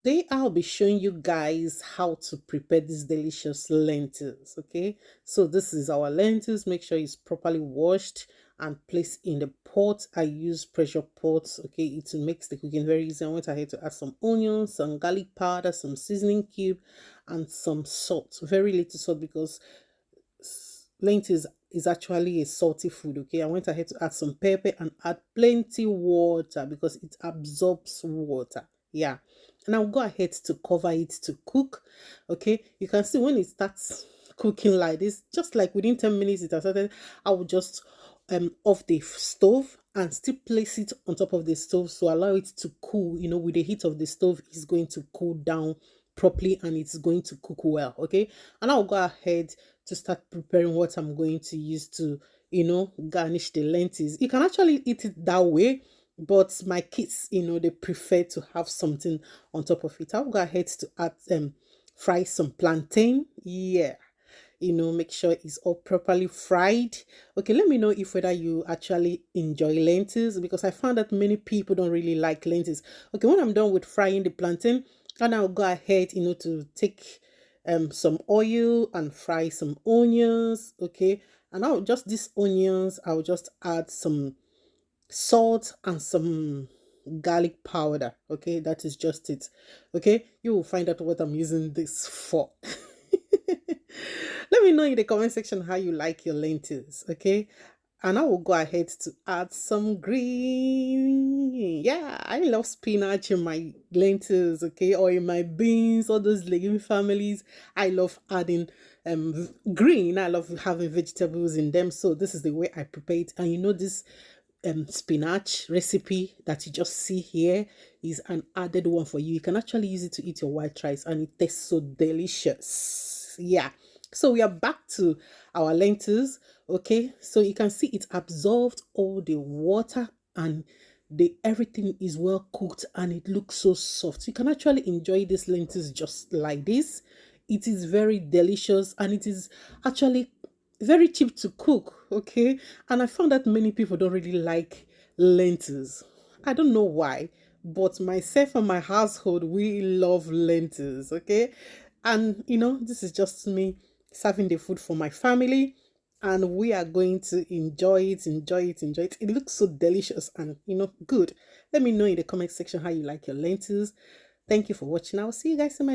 Today I'll be showing you guys how to prepare these delicious lentils. Okay, so this is our lentils. Make sure it's properly washed and placed in the pot. I use pressure pots. Okay, it makes the cooking very easy. I went ahead to add some onions, some garlic powder, some seasoning cube, and some salt. Very little salt because lentils is actually a salty food. Okay, I went ahead to add some pepper and add plenty water because it absorbs water. Yeah, and I'll go ahead to cover it to cook. Okay, you can see when it starts cooking like this, just like within 10 minutes it has started, I will just off the stove and still place it on top of the stove to allow it to cool. With the heat of the stove, it's going to cool down properly and it's going to cook well. Okay, and I'll go ahead to start preparing what I'm going to use to garnish the lentils. You can actually eat it that way, but my kids, they prefer to have something on top of it. I'll go ahead to add fry some plantain. Yeah, make sure it's all properly fried. Okay, let me know if whether you actually enjoy lentils, because I found that many people don't really like lentils. Okay, when I'm done with frying the plantain, and I'll go ahead to take some oil and fry some onions. Okay, and I'll just these onions, I'll just add some salt and some garlic powder. Okay, that is just it. Okay, you will find out what I'm using this for. Let me know in the comment section how you like your lentils. Okay, and I will go ahead to add some green. Yeah, I love spinach in my lentils, okay, or in my beans, all those legume families. I love adding green. I love having vegetables in them. So this is the way I prepare it. And this spinach recipe that you just see here is an added one for you. You can actually use it to eat your white rice and it tastes so delicious. Yeah. So we are back to our lentils. Okay, so you can see it absorbed all the water and the everything is well cooked and it looks so soft. You can actually enjoy these lentils just like this. It is very delicious and it is actually very cheap to cook. Okay, and I found that many people don't really like lentils. I don't know why, but myself and my household, we love lentils. Okay, and this is just me serving the food for my family, and we are going to enjoy it, enjoy it, enjoy it. It looks so delicious and good. Let me know in the comment section how you like your lentils. Thank you for watching. I'll see you guys in my